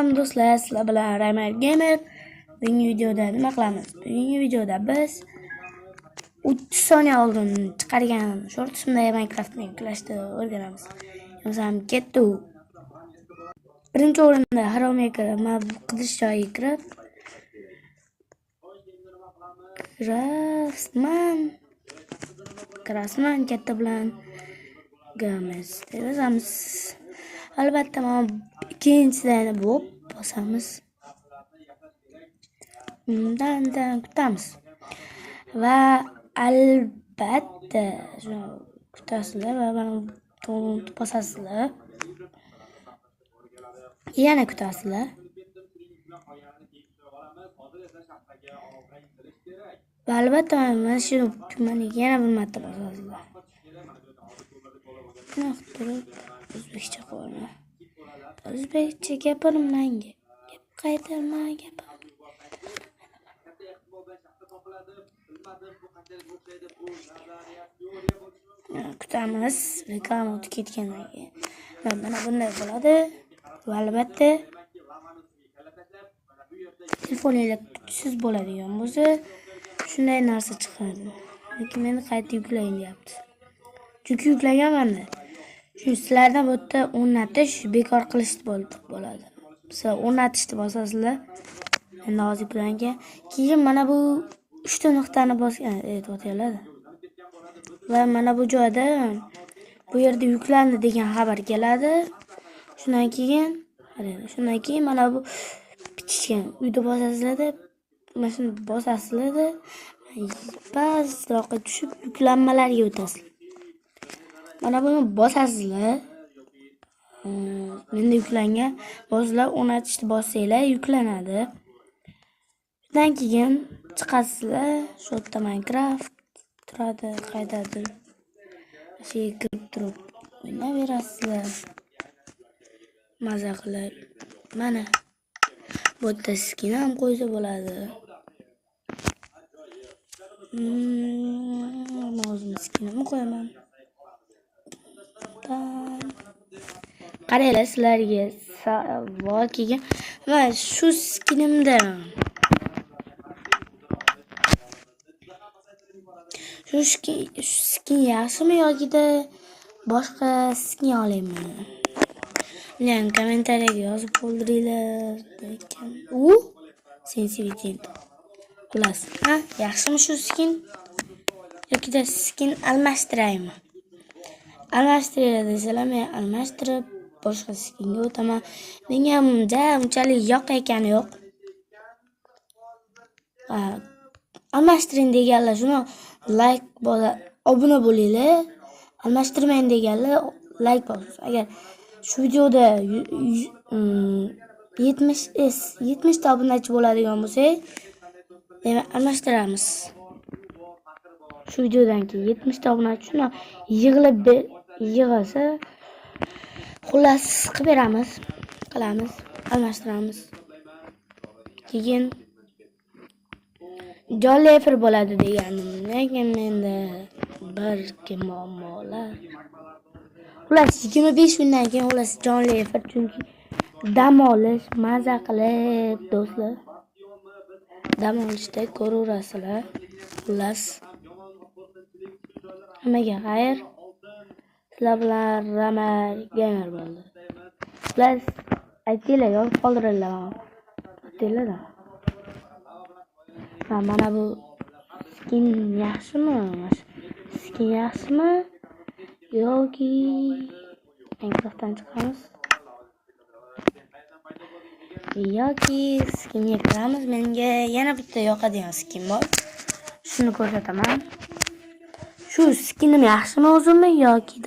Salom do'stlar, sizlar bilan Raymer Gamer. Bugungi videoda nima qilamiz? Bugungi videoda biz 30 soniya oldin chiqargan shortimdagi Minecraftni yuklashni o'rganamiz. Masalan, ketdi. Birinchi o'rinda Haramaker qidish joyiga kirib, Craftsman katta bilan Games yozamiz. Albatta, mana ikkinchidan bosamiz. Undan kutamiz. Va albatta shuni kutasizlar va mana to'g'ri bosasizlar. Yana kutasizlar. Va albatta mana shuni yana bir marta bosasizlar. O'zbekcha qo'yma. O'zbekcha gapirimanga. Gap qaytarma gap. Kutamiz. Reklama o'tib ketgandan keyin. Mana bunday bo'ladi. Va albatta telefoningizda kuchsiz bo'ladigan bo'lsa, shunday narsa chiqadi. Lekin meni qayta yuklang deyapti. Chunki yuklaganman-da. Chunki sizlarda bu yerda o'rnatish bekor qilish bo'ladi. Sizlar o'rnatishni bosasizlar. Endi hozir yuklangan. Keyin mana bu 3 ta nuqtani bosgan aytayotganlar. Va mana bu joyda bu yerda yuklandi degan xabar keladi. Shundan keyin mana bu bitishgan uyda bosasizlar-da, mana shuni bosasizlar-da, pastroqqa tushib yuklanmalarga o'tasizlar. Mana buni bosasizlar. Menda yuklangan. Boslar o'rnatishni bossanglar yuklanadi. Shundan keyin chiqasizlar. Shu yerda Minecraft turadi, qaydadir. Shunga kirib turib o'ynayverasizlar. Maza qilib. Mana bu yerda skin ham qo'ysa bo'ladi. O'zim skinimni qo'yaman. Qaranglar, sizlarga savol kelgan. Va shu skinimda shu skin yaxshimi yoki boshqa skin olaymi? Meni kommentariyaga yozib qoldiringlar ekan. Sensitivity. Xullas, yaxshimi shu skin yoki skin almashtiraymi? Almashtiraylar desalar, men almashtirib boshqa skinga o'taman. Menga unchalik yoqayotgani yo'q. Almashtiring deganlar shuni like obuna bo'linglar. Almashtirmang deganlar like bosing. Agar shu videoda 70 ta obunachi bo'ladigan bo'lsa, demak almashtiramiz. Shu videodan keyin 70 ta obunachi shuni yig'ilsa, xullas qilib beramiz, qilamiz, almashtiramiz. Keyin jonli efir bo'ladi deganim, lekin menda bir muammolar. Xullas 25 kundan keyin xullas jonli efir, chunki dam olish, maza qilib do'stlar. Dam olishda ko'raverasizlar. Xullas hammaga xayr. Sizlar bilan Raymer Gamer bo'ldi. Xullas aytinglar, yozib qoldiringlar. Aytinglar. Mana bu skin yaxshimi? Skin yaxshimi yoki Minecraftdan chiqamiz yoki skinga kiramiz? Menga yana bitta yoqadigan skin bor. Shuni ko'rsataman. Shu skinim yaxshimi o'zimmi yoki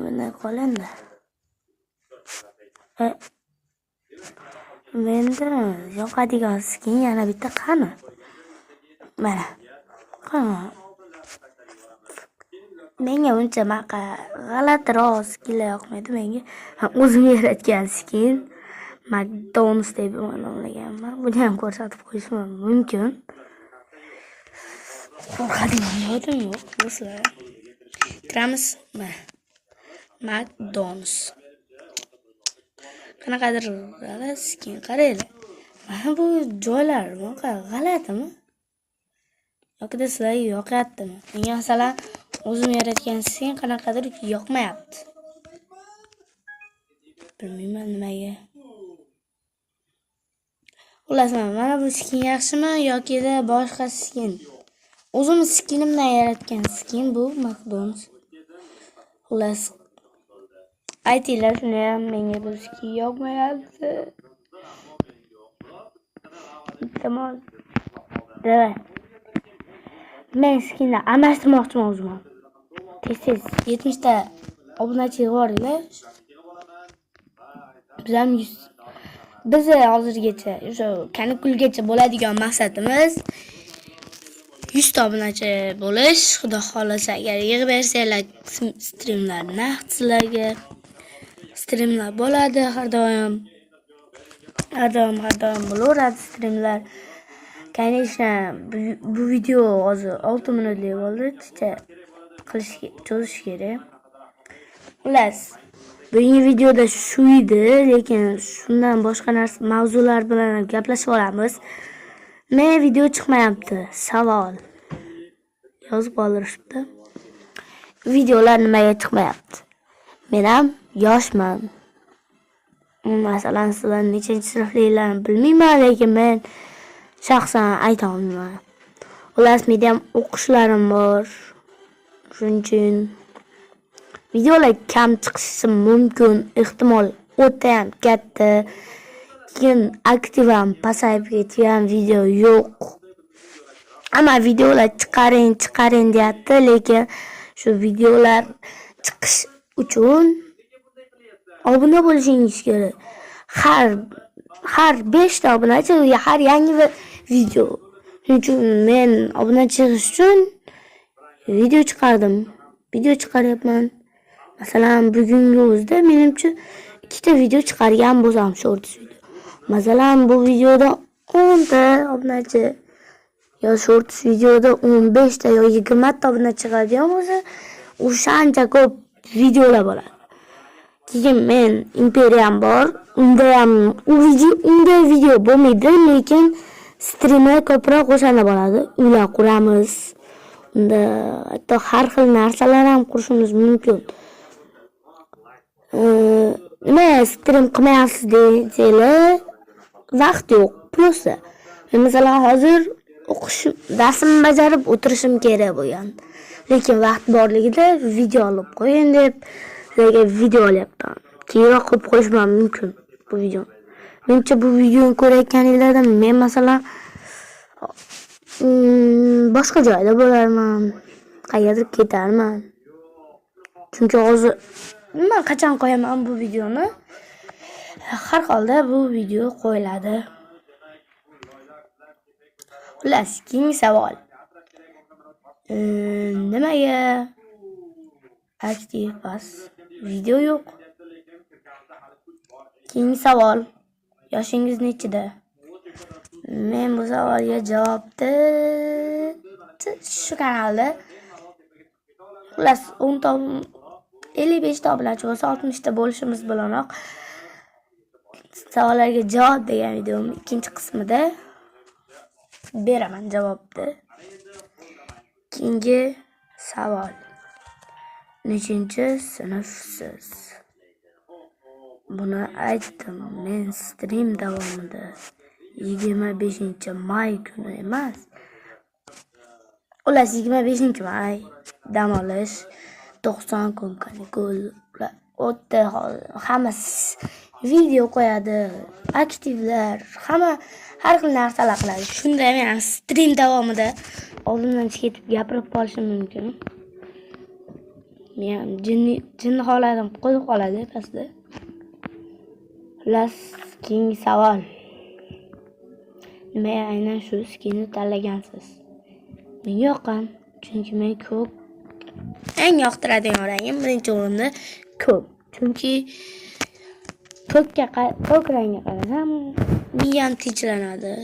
bunday qolindi. Menda yoqadigan skin yana bitta qani? Mana. Menga uncha g'alatiroq skinlar yoqmaydi. Menga o'zim yaratgan skin McDonald's deb nomlaganman. Buni ham ko'rsatib qo'yishim mumkin. Qo'rqadigan joyim yo'q do'stlar. Kiramiz. McDonald's. qanaqadir skin qaranglar. Mana bu joylar g'alatimi? Yoki sizlarga yoqyaptimi? Menga masalan o'zim yaratgan skin qanaqadir yoqmayapti. Bilmayman nimaga. Xullas, mana bu skin yaxshimi yoki boshqa skin? O'zim skinimdan yaratgan skin bu McDonald's. Xullas, aytinglar, shuni ham menga bu skin yoqmayapti. Tamam. Davay. Men skinni almashtirmoqchiman o'zim. Tez 70 ta obunachilik boringlar. Biz hozirgacha o'sha kanikulgacha bo'ladigan maqsadimiz 100 ta obunachi bo'lish. Xudo xolasa agar yig'ib bersanglar streamlarni sizlarga streamlar bo'ladi har doim. Har doim bo'laveradi streamlar. Конечно, bu video hozir 6 minutlik bo'ldi. Cho'zish kerak. Xullas, bugungi videoda shu edi, lekin shundan boshqa narsa mavzular bilan gaplashib olamiz. Men video chiqmayapti, savol yozib qoldirishibdi. Videolar nimaga chiqmayapti? Men ham yoshman. Masalan, sizlar nechanchi sinflilarni bilmayman, lekin men shaxsan ayta olmayman. Xullas, menda ham o'qishlarim bor. Shuning uchun videolar kam chiqishi mumkin, ehtimol o'ta ham katta. Keyin aktivam pasayib ketgan video yo'q. Ammo videolar chiqaring deyapti, lekin shu videolar chiqish uchun obuna bo'lishingiz kerak. Har 5 ta obunachi har yangi video. Shuning uchun men obunachi chiqish uchun video chiqaryapman. Masalan, bugungi o'zida menimcha 2 ta video chiqargan bo'lsam, shorts video. Masalan, bu videoda 10 ta obunachi yo shorts videoda 15 ta yo 20 ta obunachi chiqadigan bo'lsa, o'shancha ko'p videolar bo'ladi. Keyin men Imperiyam bor. Unda video bo'lmaydi, lekin streamer ko'proq o'shanda bo'ladi. Uylar quramiz. Unda hatto har xil narsalar ham qurishimiz mumkin. Nima stream qilmayapsiz desanglar, vaqt yo'q. Plusda. Men masalan hozir darsimni bajarib o'tirishim kerak bo'lgan. Lekin vaqt borligida video olib qo'ying deb sizlarga video olyapman. Keyinroq qilib qo'yishim mumkin bu videoni. Menimcha bu videoni ko'rayotganinglarda men masalan boshqa joyda bo'larman, qayerdir ketarman. Chunki hozir nima qachon qo'yaman bu videoni? Har holda bu video qo'yiladi. Xullas, keyingi savol. Nimaga aktiv pas video yo'q? Keyingi savol. Yoshingiz nechida? Men bu savolga javobni shu kanalda xullas 10 ta 55 ta obunachi bo'lsa 60 ta bo'lishimiz bilanoq savollarga javob degan videom ikkinchi qismida beraman javobni. Keyingi savol. Nechinchi sinfsiz? Buni aytdim men stream davomida 25-may kuni emas. Ular 25-may dam olish, 90 kun kanikul. O'tda hammasi video qo'yadi, aktivlar, hamma har xil narsalar qiladi. Shunda men stream davomida oldimdan ketib gapirib qolishim mumkin. Men jinni holatim qo'yib qoladi pastda. Xullas, keyingi savol. Nimaga aynan shu skinni tanlagansiz? Menga yoqqan, chunki men ko'k eng yoqtiradigan rangim birinchi o'rinda ko'k. Chunki ko'k rangga qarasam miyam tinchlanadi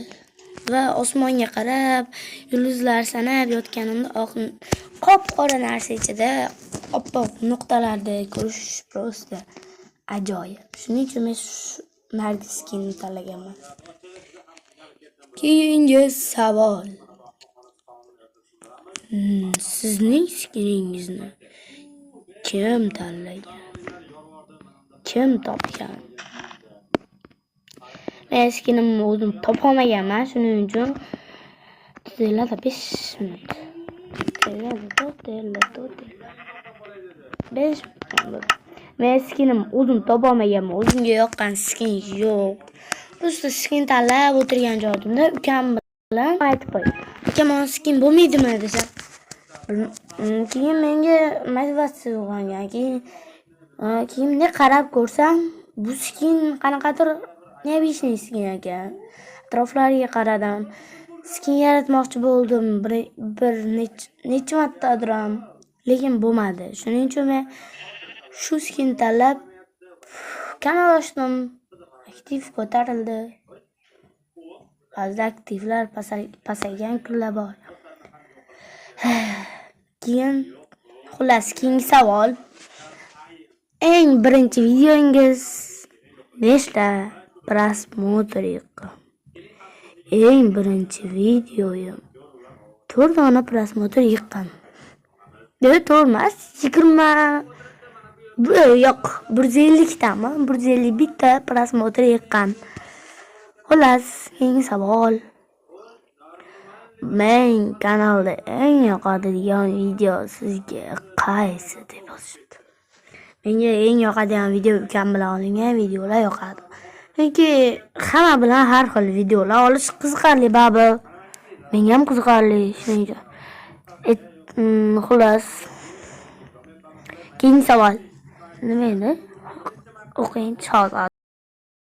va osmonga qarab, yulduzlar sanab yotganimda qop-qora narsa ichida oppoq nuqtalarni ko'rish prosta ajoyib. Shuning uchun men nargi skinni tanlaganman. Keyingi savol. Sizning skiningizni kim tanlagan? Kim topgan? Men skinimni o'zim topolmaganman, shuning uchun tutiladi 5 minut. 5 minut. Men skinim o'zim topolmaganman, o'zimga yoqqan skin yo'q. Просто skin tanlab o'tirgan joyimda ukam bilan aytib qo'ydim. Ukam mana skin bo'lmaydimi desam. Keyin menga motivatsiya uyg'ongan. Keyin qarab ko'rsam, bu skin qanaqadir neobычный skin ekan. Atroflariga qaradim. Skin yaratmoqchi bo'ldim. Bir necha martadir ham, lekin bo'lmadi. Shuning uchun men shu skin tanlab kanal ochdim. Aktiv ko'tarildi. Ba'zida aktivlar pasaygan kunlar bor. Keyin xullas keyingi savol. Eng birinchi videongiz nechta prosmotr yiqqan? Eng birinchi videoyim 4 dona prosmotr yiqqan. 4 emas, 20 yo'q, 150 tami, 151 ta prosmotr yiqqan. Xullas, keyingi savol. Men kanalda eng yoqadigan video sizga qaysi deb yozishdi. Menga eng yoqadigan video ukam bilan olingan videolar yoqadi. Chunki hamma bilan har xil videolar olish qiziqarli baribir. Menga ham qiziqarli, shuning uchun. Xullas. Keyingi savol. Nima edi? O'qing, chol.